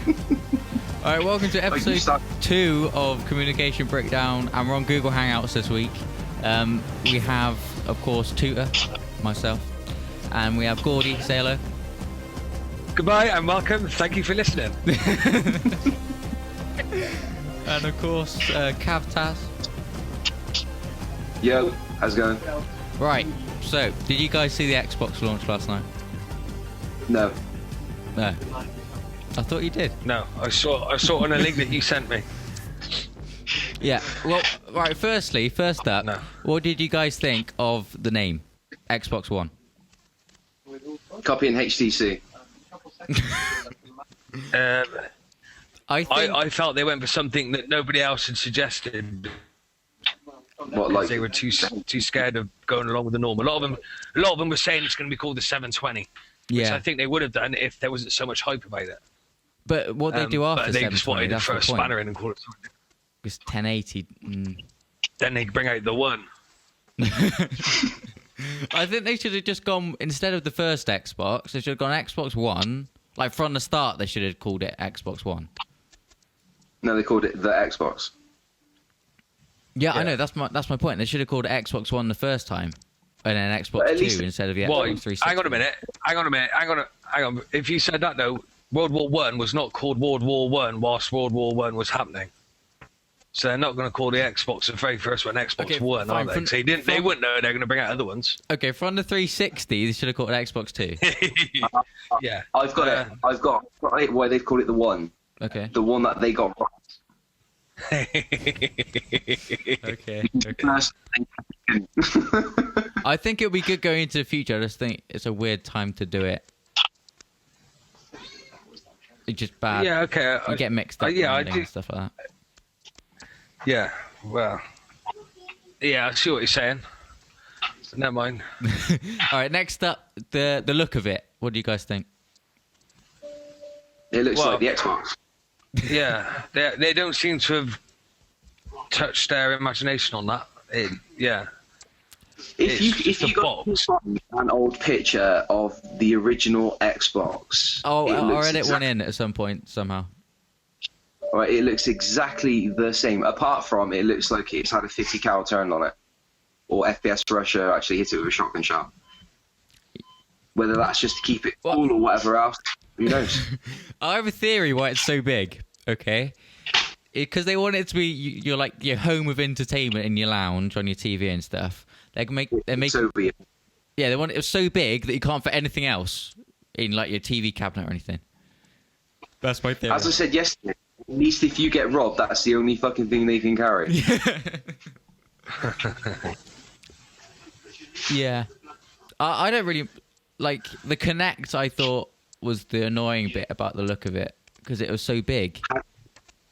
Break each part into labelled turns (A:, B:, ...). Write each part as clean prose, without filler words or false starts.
A: All right, welcome to episode 2 of Communication Breakdown, and we're on Google Hangouts this week. We have, of course, Tutor, myself, and we have Gordy. Say hello.
B: Goodbye and welcome. Thank you for listening.
A: And of course, Kavtaz.
C: Yo, how's it going?
A: Right, so, did you guys see the Xbox launch last night?
C: No.
A: No. I thought you did.
B: No, I saw on a link that you sent me.
A: Yeah, well, right, first up,
B: No.
A: What did you guys think of the name? Xbox One.
C: Copy in HTC.
B: I felt they went for something that nobody else had suggested.
C: What, like?
B: They were too scared of going along with the norm. A lot of them were saying it's going to be called the 720.
A: Yeah.
B: Which I think they would have done if there wasn't so much hype about it.
A: But what they do after
B: but they just
A: 720,
B: wanted to
A: that's
B: throw
A: the
B: a
A: point.
B: spanner in and call it something.
A: It's 1080.
B: Then they bring out the one.
A: I think they should have just gone, instead of the first Xbox, they should have gone Xbox One. Like, from the start, they should have called it Xbox One.
C: No, they called it the Xbox.
A: Yeah, I know, that's my point. They should have called it Xbox One the first time, and then Xbox 2 instead of the Xbox 360.
B: Hang on a minute. If you said that, though, World War One was not called World War One whilst World War One was happening. So they're not going to call the Xbox the very first one Xbox One, are they? So they wouldn't know they're going to bring out other ones.
A: Okay, from the 360, they should have called it Xbox 2.
B: Yeah.
C: I've got it. I've got why they've called it the one.
A: Okay.
C: The one that they got right.
A: Okay. I think it'll be good going into the future. I just think it's a weird time to do it. It's just bad.
B: Yeah, okay.
A: You get mixed up
B: I do.
A: and stuff like that.
B: Yeah, well. Yeah, I see what you're saying. Never mind.
A: All right, next up, the look of it. What do you guys think?
C: It looks like the Xbox.
B: Yeah, they don't seem to have touched their imagination on that.
C: If you got an old picture of the original Xbox,
A: Oh, I'll edit one in at some point somehow.
C: Right, it looks exactly the same. Apart from it looks like it's had a 50 cal turn on it, or FPS Russia actually hit it with a shotgun shell. Whether that's just to keep it cool or whatever else, who knows?
A: I have a theory why it's so big. Okay, because they want it to be your home of entertainment in your lounge on your TV and stuff. They make
C: so weird.
A: Yeah, they want it so big that you can't fit anything else in like your TV cabinet or anything. That's my theory.
C: As I said yesterday, at least if you get robbed, that's the only fucking thing they can carry.
A: Yeah. I don't really like the Kinect. I thought was the annoying bit about the look of it because it was so big.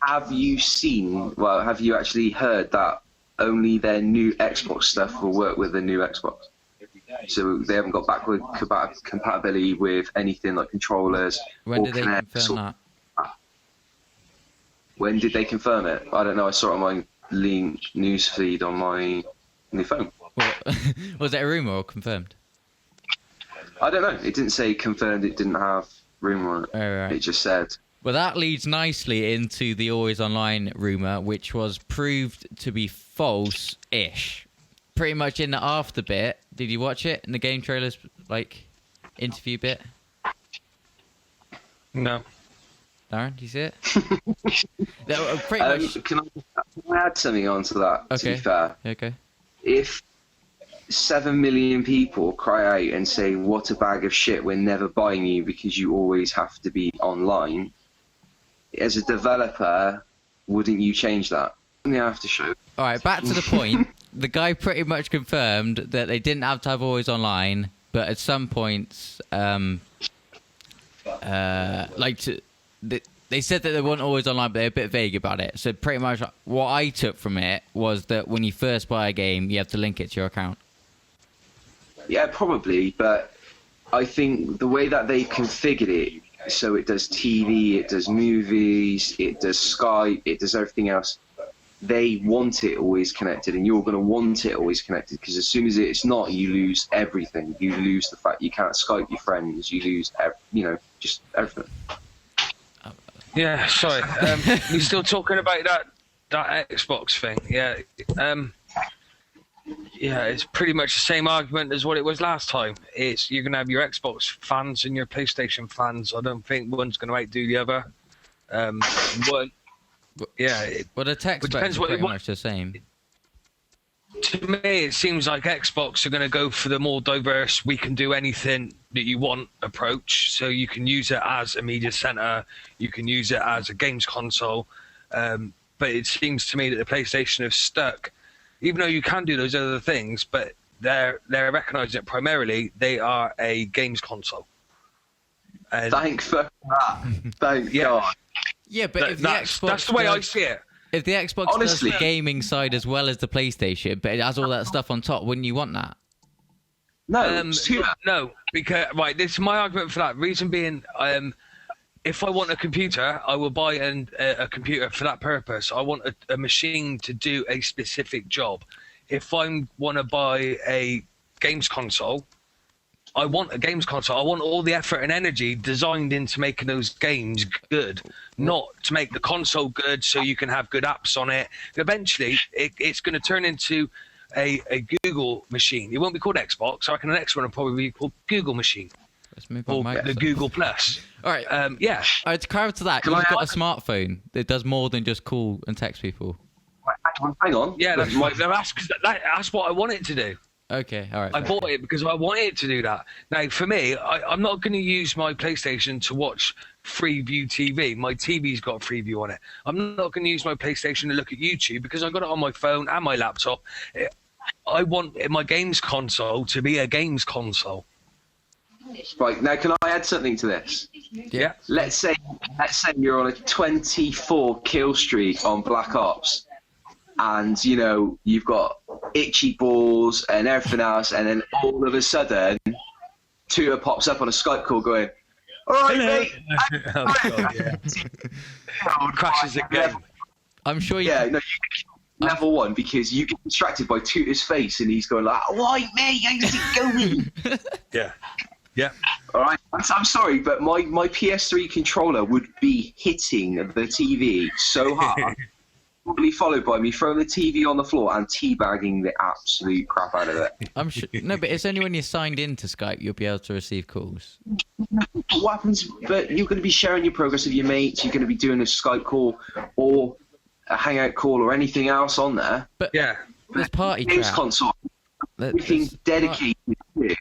C: Have you actually heard that only their new Xbox stuff will work with the new Xbox? So they haven't got backward compatibility with anything like controllers.
A: When
C: or
A: did they
C: Kinects
A: confirm that?
C: When did they confirm it? I don't know. I saw it on my news feed on my new phone.
A: Well, was it a rumor or confirmed?
C: I don't know. It didn't say confirmed. It didn't have rumor on it.
A: Oh, right.
C: It just said.
A: Well, that leads nicely into the Always Online rumor, which was proved to be false-ish. Pretty much in the after bit. Did you watch it in the game trailers, like interview bit?
B: No.
A: Darren, do you see it? Pretty much.
C: Can I add something onto that?
A: Okay.
C: To be fair,
A: Okay.
C: if 7 million people cry out and say, "What a bag of shit! We're never buying you because you always have to be online," as a developer, wouldn't you change that? You have to show.
A: All right, back to the point. The guy pretty much confirmed that they didn't have to have Always Online, but at some points, they said that they weren't always online, but they're a bit vague about it. So pretty much what I took from it was that when you first buy a game, you have to link it to your account.
C: Yeah, probably, but I think the way that they configured it, so it does TV, it does movies, it does Skype, it does everything else, they want it always connected, and you're going to want it always connected, because as soon as it's not, you lose everything. You lose the fact you can't Skype your friends, you lose, just everything.
B: Yeah, sorry. We're still talking about that Xbox thing. Yeah. Yeah, it's pretty much the same argument as what it was last time. You're going to have your Xbox fans and your PlayStation fans. I don't think one's going to outdo the other. One, yeah.
A: Well, the tech specs are pretty much the same.
B: To me, it seems like Xbox are going to go for the more diverse, we can do anything that you want approach. So you can use it as a media center, you can use it as a games console. But it seems to me that the PlayStation have stuck, even though you can do those other things, but they're recognizing it primarily, they are a games console. And
C: Thank for that. Thank God.
A: Yeah, but if the Xbox
B: that's the way I see it.
A: If the Xbox does the gaming side as well as the PlayStation, but it has all that stuff on top, wouldn't you want that?
C: No,
B: no, because this is my argument for that. Reason being, if I want a computer, I will buy a computer for that purpose. I want a machine to do a specific job. If I want to buy a games console, I want a games console. I want all the effort and energy designed into making those games good, not to make the console good so you can have good apps on it. Eventually, it's going to turn into a Google machine. It won't be called Xbox. I reckon the next one will probably be called Google machine.
A: Let's move on,
B: or the Google Plus.
A: All right.
B: Yeah.
A: All right, to clarify to that, you've got a smartphone that does more than just call and text people.
C: Hang on.
B: Yeah, that's what I want it to do.
A: Okay, all right.
B: I bought it because I wanted it to do that. Now, for me, I'm not going to use my PlayStation to watch Freeview TV. My TV's got Freeview on it. I'm not going to use my PlayStation to look at YouTube because I've got it on my phone and my laptop. I want my games console to be a games console.
C: Right, now can I add something to this?
B: Yeah.
C: Let's say you're on a 24 kill streak on Black Ops, and you've got itchy balls and everything else, and then all of a sudden Tutor pops up on a Skype call going, "All right, mate."
B: Oh, God, yeah. Crashes the game.
A: I'm sure you.
C: Yeah, no, you level one because you get distracted by Tutor's face, and he's going like, "All right, mate, how's it going?"
B: Yeah. Yeah.
C: All right. I'm sorry, but my PS3 controller would be hitting the TV so hard, probably followed by me throwing the TV on the floor and teabagging the absolute crap out of it.
A: I'm sure. No, but it's only when you're signed into Skype you'll be able to receive calls.
C: What happens? But you're going to be sharing your progress with your mates. You're going to be doing a Skype call or a Hangout call or anything else on there.
A: But
B: yeah,
A: there's party
C: games
A: chat.
C: console. Everything dedicated to it.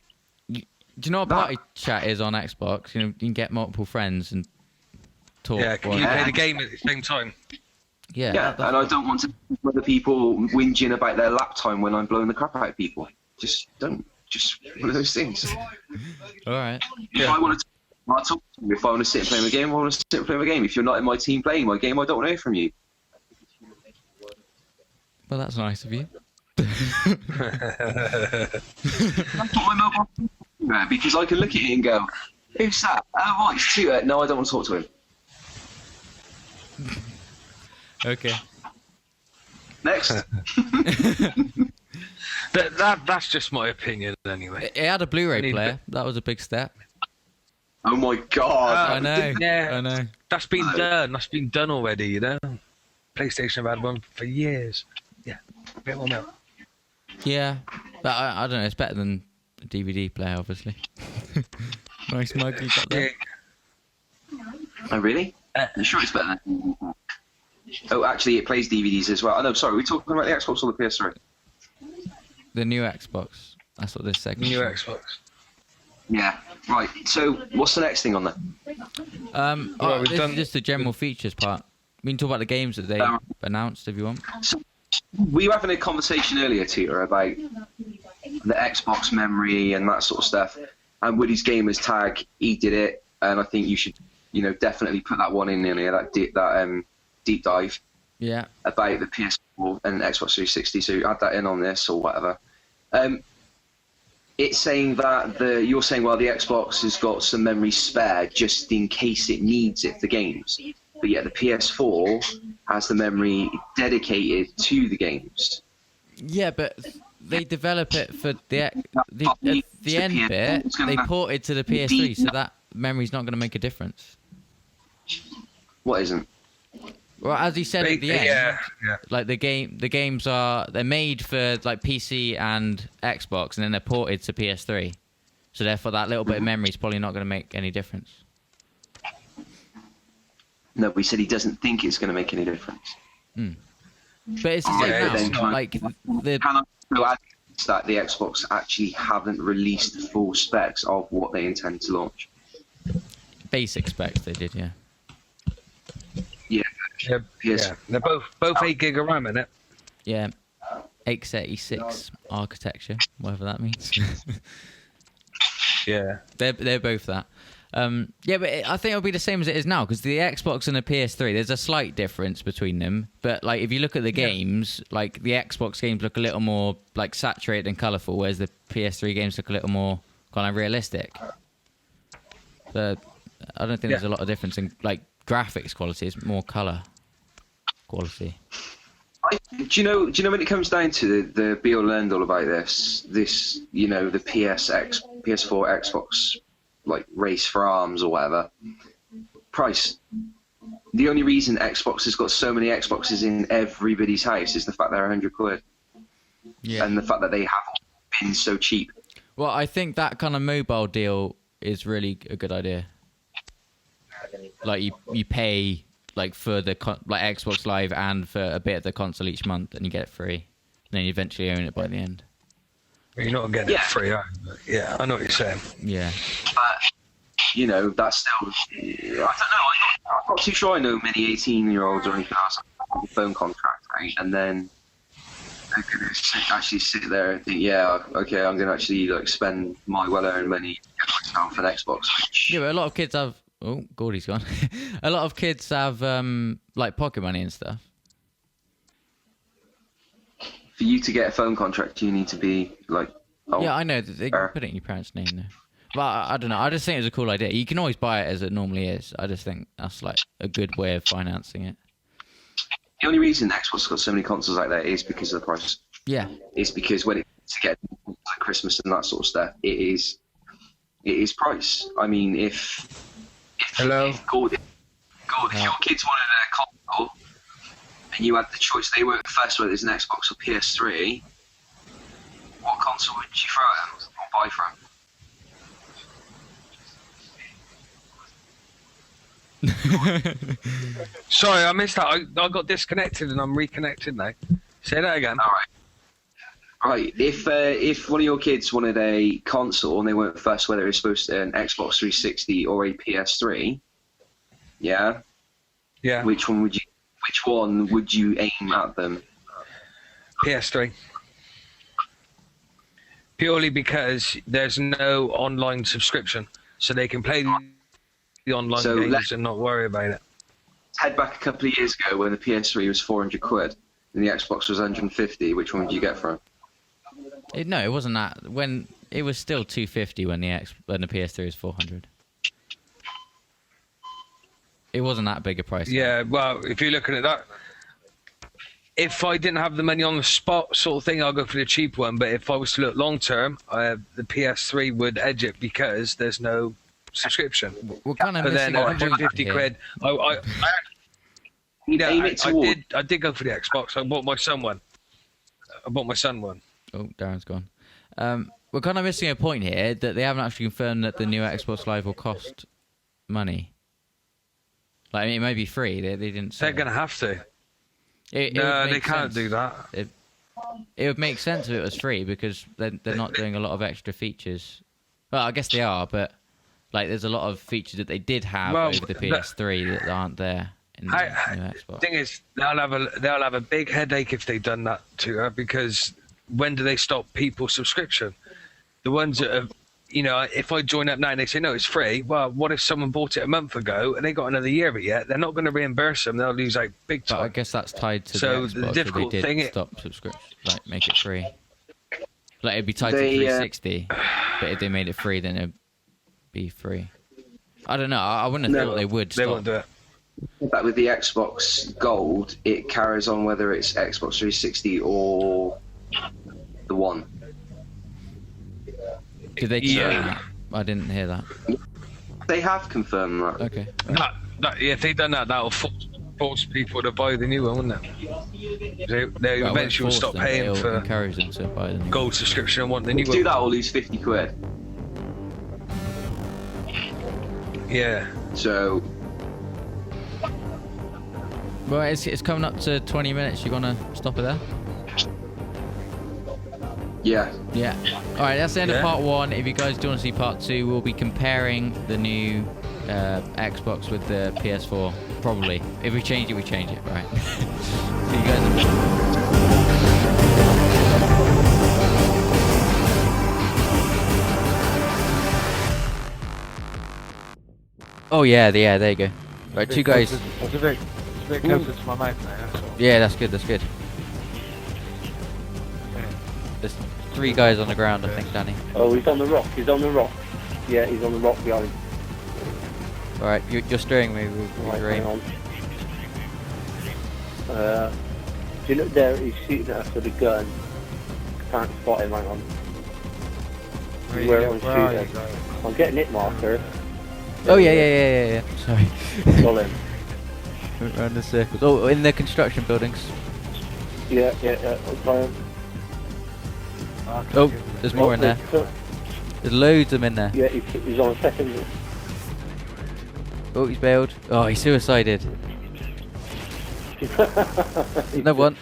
A: Do you know what party chat is on Xbox? You can get multiple friends and talk.
B: Yeah, can you play the game at the same time?
A: Yeah,
C: and I don't want to other people whinging about their lap time when I'm blowing the crap out of people. Just don't. Just one of those things.
A: All right.
C: If I want to talk to you, if I want to sit and play my game, I want to sit and play my game. If you're not in my team playing my game, I don't want to hear from you.
A: Well, that's nice of you.
C: Because I can look at it and go, "Who's that? Oh, right, it's Tutor. No, I don't want to talk to him."
A: Okay.
C: Next.
B: That's just my opinion anyway.
A: It had a Blu-ray player. That was a big step.
C: Oh my God.
A: I know.
B: Yeah,
A: I know.
B: That's been done. That's been done already, PlayStation have had one for years. Yeah, a bit more milk.
A: Yeah, but I don't know. It's better than a DVD player, obviously. Nice mug you got there.
C: Oh, really? You sure it's better? Oh, actually, it plays DVDs as well. Oh, no, sorry. We're talking about the Xbox or the PS3?
A: The new Xbox. That's what this segment.
B: New Xbox.
C: Yeah. Right. So, what's the next thing on there?
A: This is just the general features part. We can talk about the games that they announced if you want.
C: So, we were having a conversation earlier, Tutor, about the Xbox memory and that sort of stuff. And Woody's Gamers tag, he did it, and I think you should, definitely put that one in there, that deep dive.
A: Yeah.
C: About the PS4 and Xbox 360. So add that in on this or whatever. It's saying that you're saying, well, the Xbox has got some memory spare just in case it needs it for games. But yet the PS4 has the memory dedicated to the games.
A: Yeah, but they develop it for the end bit. They port it to the PS3, so that memory's not going to make a difference.
C: What isn't?
A: Well, as he said at the end,
B: yeah.
A: like the games they're made for like PC and Xbox, and then they're ported to PS3. So therefore, that little bit of memory is probably not going to make any difference.
C: No, he said he doesn't think it's going to make any difference.
A: But it's the same now. Like the
C: Can I also add that the Xbox actually haven't released the full specs of what they intend to launch?
A: basic specs, they did, yeah.
C: Yeah.
B: Yeah. They're both 8 gig of RAM in it.
A: Yeah, x86 architecture, whatever that means.
B: Yeah.
A: They're both that. Yeah, but I think it'll be the same as it is now, because the Xbox and the PS3, there's a slight difference between them. But like, if you look at the games, like the Xbox games look a little more like saturated and colourful, whereas the PS3 games look a little more kind of realistic. But I don't think there's a lot of difference in like graphics quality. It's more colour quality.
C: Do you know when it comes down to the be all and end all about this, you know, the PS4, Xbox, like race for arms or whatever, price. The only reason Xbox has got so many Xboxes in everybody's house is the fact they're £100.
A: Yeah.
C: And the fact that they haven't been so cheap.
A: Well, I think that kind of mobile deal is really a good idea. Like you pay like for the like Xbox Live and for a bit of the console each month, and you get it free. And then you eventually own it by the end.
B: You're not getting it free, are you? Yeah, I know what you're saying.
A: Yeah.
C: But, you know, that's still... I don't know. I'm not too sure I know many 18-year-olds or anything else on the phone contract, right? And then they're going to actually sit there and think, yeah, okay, I'm going to actually like spend my well-earned money to get myself an Xbox. Which...
A: Yeah, but a lot of kids have... Oh, Gordy's gone. A lot of kids have like pocket money and stuff.
C: For you to get a phone contract, you need to be like... Oh,
A: yeah, I know. They can put it in your parents' name, though. But I don't know. I just think it's a cool idea. You can always buy it as it normally is. I just think that's like a good way of financing it.
C: The only reason Xbox got so many consoles like that is because of the price.
A: Yeah.
C: It's because when it's to get like Christmas and that sort of stuff, it is price. I mean, if Gordy, if your kids wanted a console and you had the choice, they weren't first whether it's an Xbox or PS3, what console would you throw at them or buy from?
B: Sorry, I missed that. I got disconnected and I'm reconnected now. Say that again.
C: All right. If one of your kids wanted a console and they weren't fussed whether it was supposed to be an Xbox 360 or a PS3, yeah, which one would you aim at them?
B: PS3. Purely because there's no online subscription, so they can play the online games and not worry about it.
C: Head back a couple of years ago when the PS3 was £400 and the Xbox was 150. Which one would you get for it?
A: No, it wasn't that. When it was still $250 when the PS3 was $400. It wasn't that big a price.
B: Yeah, well, if you're looking at that, if I didn't have the money on the spot sort of thing, I'll go for the cheap one. But if I was to look long term, the PS3 would edge it because there's no subscription.
A: We're kind of
B: but then 150 quid. I did go for the Xbox. I bought my son one.
A: Oh, Darren's gone. We're kind of missing a point here that they haven't actually confirmed that the new Xbox Live will cost money. Like, I mean, it may be free. They didn't say.
B: They're going to have to.
A: No,
B: they can't do that.
A: It would make sense if it was free because they're not doing a lot of extra features. Well, I guess they are, but like there's a lot of features that they did have over the PS3 that aren't there in the new Xbox. The
B: thing is, they'll have a big headache if they've done that to her because when do they stop people's subscription? The ones that have, you know, if I join up now and they say no, it's free. Well, what if someone bought it a month ago and they got another year of it yet? They're not going to reimburse them. They'll lose out big time.
A: But I guess that's tied to the Xbox.
B: The difficult
A: they did
B: thing
A: stop subscription, like make it free. Like it'd be tied to 360, but if they made it free, then it'd be free. I don't know. I wouldn't have thought they would.
B: They won't do it.
C: But with the Xbox Gold, it carries on whether it's Xbox 360 or the One.
A: Did they say that? I didn't hear that.
C: They have confirmed that.
A: Okay.
B: Yeah, if they done that, that'll force people to buy the new one, wouldn't it? They
A: Well,
B: eventually will stop paying
A: it'll
B: for
A: encourage them to buy the new
B: gold subscription and want the new
C: Do
B: one.
C: that or lose 50 quid.
B: Yeah.
C: So,
A: Well, it's coming up to 20 minutes. You gonna stop it there?
C: yeah.
A: Yeah. All right, that's the end of
B: Yeah.
A: part 1. If you guys do want to see part 2, we'll be comparing the new Xbox with the PS4. Probably. If we change it, we change it. Right. See you guys in a bit. Oh yeah, there you go. Right, 2 guys.
D: It's a bit closer to my mic now, that's all.
A: Yeah, that's good. That's good. There's 3 guys on the ground, I think, Dany.
E: Oh, he's on the rock. He's on the rock. Yeah, he's on the rock behind.
A: All right, you're steering me with
E: Right,
A: your
E: hang
A: aim.
E: on. If you look there, he's shooting at us with a gun. Can't spot him, hang on. Where I'm
D: Where are you
E: shooting.
D: guys?
E: I'm getting hit marker.
A: Oh yeah. Sorry.
E: Got him.
A: Around the circles. Oh, in the construction buildings.
E: Yeah, I'm trying.
A: Oh, there's more in there. There's loads of them in there.
E: Yeah, he's on a second.
A: Oh, he's bailed. Oh, he suicided. Another one.